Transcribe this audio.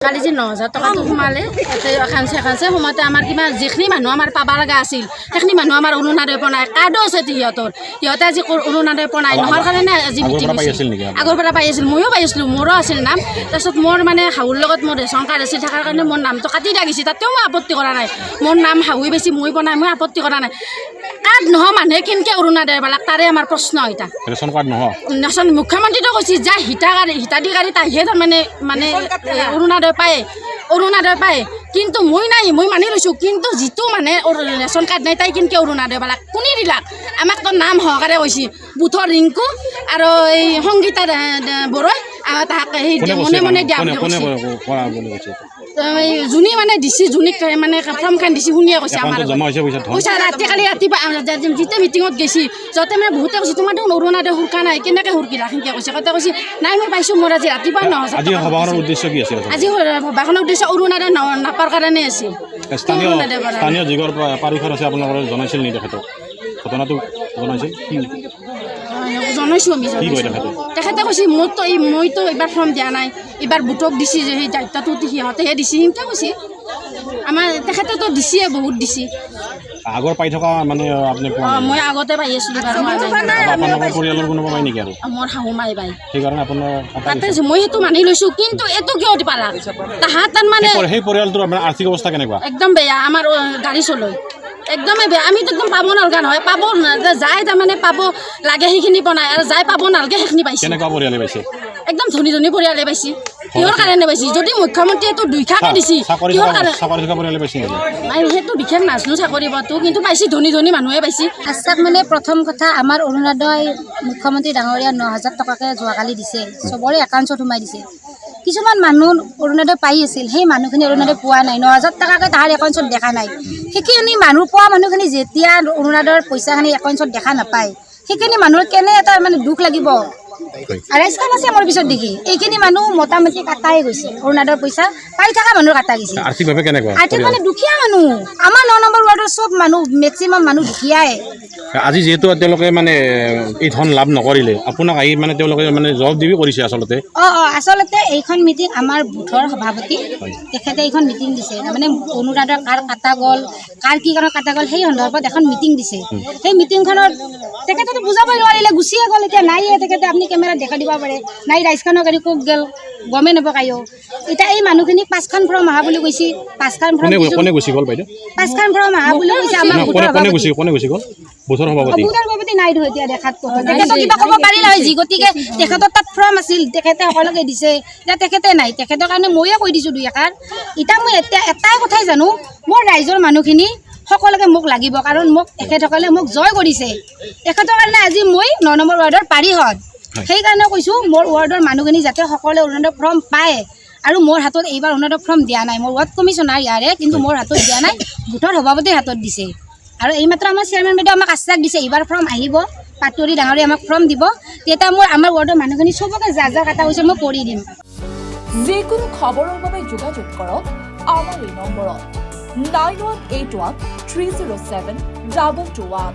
কালি যে ৯,০০০ টকাটো সোমালে এখানছে সোমাওঁতে আমাৰ কিবা যিখিনি মানুহ আমাৰ পাব লগা আছিল সেইখিনি মানুহ আমাৰ অৰুণোদয় পোৱা নাই। কাৰ্ডো আছে সিহঁতে আজি অৰুণোদয় পোৱা নাই নোহোৱাৰ কাৰণে আজি মিটিং হৈছিল। আগৰ পৰা পাই আছিল, ময়ো পাই আছিলোঁ, মোৰো আছিল নাম। তাৰপিছত মোৰ মানে শাহুৰ লগত মোৰ ৰেচন কাৰ্ড আছিল থকাৰ কাৰণে মোৰ নামটো কাটি দিয়া গৈছে, তাতেও মই আপত্তি কৰা নাই। মোৰ নাম শাহুৱে বেছি মই পোৱা নাই, মই আপত্তি কৰা নাই। কাৰ্ড নোহোৱা মানুহে কেনেকৈ অৰুণোদয় পালাক তাৰে আমাৰ প্ৰশ্ন এটা। ৰেচন কাৰ্ড নহয় মুখ্যমন্ত্ৰীটো কৈছে যে হিতাধিকাৰী তাইহে মানে অৰুণোদয় পায়, কিন্তু মই নাই, মই মানি লৈছোঁ। কিন্তু যিটো মানে ৰেচন কাৰ্ড নাই তাই কেনেকৈ অৰুণোদয় পালাক কোনে দিলাক? আমাক তো নাম সহকাৰে কৈছে বুথৰ ৰিংকু আৰু এই সংগীতা বড়োই তাহাক সেই মনে মনে দিয়া যোনে মানে দিছে, যোনে মানে ফৰ্মখন দিছে শুনিয়ে কৈছে। আমাৰ পইচা ৰাতিপুৱা যেতিয়া মিটিঙত গৈছে য'তে মানে বহুতে কৈছে তোমাৰ দেখোন অৰুণোদয় সুৰকা নাই, কেনেকৈ সুৰকিলা সেনেকৈ কৈছে। কতে কৈছে নাই মই পাইছোঁ, মোৰ আজি ৰাতিপুৱা ৯,০০০ আজি সভাখনৰ উদ্দেশ্য কি আছিল? আজি সভাখনৰ উদ্দেশ্য অৰুণোদয় নাপাৰ কাৰণে আছিল। স্থানীয় যিগৰ পাৰিষদ আছে আপোনালোকৰ জনাইছিল নেকি তেখেতক? ঘটনাটো জনাইছিল জনাইছোঁ আমি। তেখেতে কৈছে মইতো এইবাৰ ফৰ্ম দিয়া নাই, এইবাৰ বুটক দিছে যে সেই দায়িত্বটো সিহঁতেহে দিছে সেনেকৈ কৈছে। আমাৰ তেখেতেতো দিছে, বহুত দিছে। আগৰ পাই থকা মানে আপুনি মই আগতে পাই আছিলোঁ বাৰু। আপোনালোকৰ পৰিয়ালৰ কোনোবা পায় নেকি? আৰু মোৰ শাহু মাই পায়, সেইকাৰণে আপোনাৰ তাতে মই সেইটো মানি লৈছোঁ। কিন্তু এইটো কিয় দি পালাক? তাহাঁত তাৰমানে সেই পৰিয়ালটোৰ আৰ্থিক অৱস্থা কেনেকুৱা? একদম বেয়া, আমাৰ গাড়ী চলয় একদমেই বেয়া। আমিতো একদম পাব নালগা নহয়, পাব যাই তাৰমানে পাব লাগে সেইখিনি পোৱা নাই, আৰু যাই পাব নালাগে সেইখিনি পাইছে। কেনেকুৱা পৰিয়ালে পাইছে? একদম ধনী পৰিয়ালে পাইছে। কিহৰ কাৰণে পাইছে? যদি মুখ্যমন্ত্ৰীয়ে এইটো 2,000কে দিছে কিহৰ কাৰণে? পৰিয়ালে পাইছে নাই, সেইটো বিশেষ নাজানো চাকৰি পাতো, কিন্তু পাইছে ধনী মানুহে পাইছে। আচ্ছা, মানে প্ৰথম কথা আমাৰ অৰুণোদয় মুখ্যমন্ত্ৰী ডাঙৰীয়া 9,০০০ টকাকৈ যোৱাকালি দিছে, চবৰে একাউণ্টত সোমাই দিছে। কিছুমান মানুহ অৰুণোদয় পাই আছিল, সেই মানুহখিনি অৰুণোদয় পোৱা নাই। 9,০০০ টকাকৈ তাহাৰ একাউণ্টত দেখা নাই। সেইখিনি মানুহ পোৱা মানুহখিনি যেতিয়া অৰুণোদয়ৰ পইচাখিনি একাউণ্টত দেখা নাপায়, সেইখিনি মানুহৰ কেনে এটা মানে দুখ লাগিব। আড়াইশখন আছে মোৰ পিছত দেখি এইখিনি মানুহ মোটামুটি কাটাই গৈছে। অৰুণোদয়ৰ পইচা পাই থকা মানুহৰ কাটা গৈছে। আৰ্থিকভাৱে কেনেকুৱা? আৰ্থিক মানে দুখীয়া মানুহ। আমাৰ 9 নম্বৰ ৱাৰ্ডৰ চব মানুহ মেক্সিমাম মানুহ দুখীয়াই। আজি যিহেতু তেওঁলোকে মানে এই ধন লাভ নকৰিলে, আপোনাক আহি মানে তেওঁলোকে মানে জবাবদিহি কৰিছে আচলতে। আচলতে এইখন মিটিং আমাৰ বুথৰ সভাপতি তেখেতে এইখন মিটিং দিছে। তাৰমানে অৰুণোদয় কাৰ কাটা গ'ল, কাৰ কি কাৰণে কাটা গ'ল, সেই সন্দৰ্ভত এখন মিটিং দিছে। সেই মিটিংখনত তেখেতেতো বুজাবই নোৱাৰিলে, গুচিয়ে গ'ল। এতিয়া নাইয়ে তেখেতে, আপুনি কেমেৰাত দেখা দিব পাৰে নাই, ৰাইজখনৰ গাড়ী ক'ত গ'ল গমেই নাপায়। এতিয়া এই মানুহখিনিক 5খন ফৰ্ম আহা বুলি কৈছে। 5খন ফৰ্ম কোনে গুচি গ'ল বাইদেউ? 5খন ফৰ্ম আহা বুলি কৈছে আমাৰ কোনে গুচি গ'ল? বুথৰ সভাপতি নাই ধৰ এতিয়া দেখাত তেখেতক কিবা ক'ব পাৰিলে হয়। যি গতিকে তেখেতৰ তাত ফৰ্ম আছিল, তেখেতে সকলোকে দিছে, এতিয়া তেখেতে নাই। তেখেতৰ কাৰণে ময়ে কৈ দিছোঁ 2 এষাৰ। এতিয়া মই এটাই কথাই জানো, মোৰ ৰাইজৰ মানুহখিনি সকলোকে মোক লাগিব, কাৰণ মোক তেখেতসকলে মোক জয় কৰিছে। তেখেতৰ কাৰণে আজি মই 9 নম্বৰ ৱাৰ্ডৰ পাৰিষদ। সেইকাৰণে কৈছোঁ মোৰ ৱাৰ্ডৰ মানুহখিনি যাতে সকলোৱে অৰুণোদয় ফৰ্ম পায়। আৰু মোৰ হাতত এইবাৰ অৰুণোদয় ফৰ্ম দিয়া নাই, মোৰ ৱাৰ্ড কমিশ্যনাৰ ইয়াৰে, কিন্তু মোৰ হাতত দিয়া নাই, বুথৰ সভাপতিৰ হাতত দিছে। আৰু এইমাত্ৰ আমাৰ চেয়াৰমেন বাইদেউ আমাক আশ্বাস দিছে এইবাৰ ফৰ্ম আহিব, পাটোৱাৰী ডাঙৰীয়া আমাক ফৰ্ম দিব, তেতিয়া মই আমাৰ ৱাৰ্ডৰ মানুহখিনি চবকে যা কাটা হৈছে মই কৰি দিম। যিকোনো খবৰৰ বাবে যোগাযোগ কৰক আমাৰ এই নম্বৰত 9181 307 2221।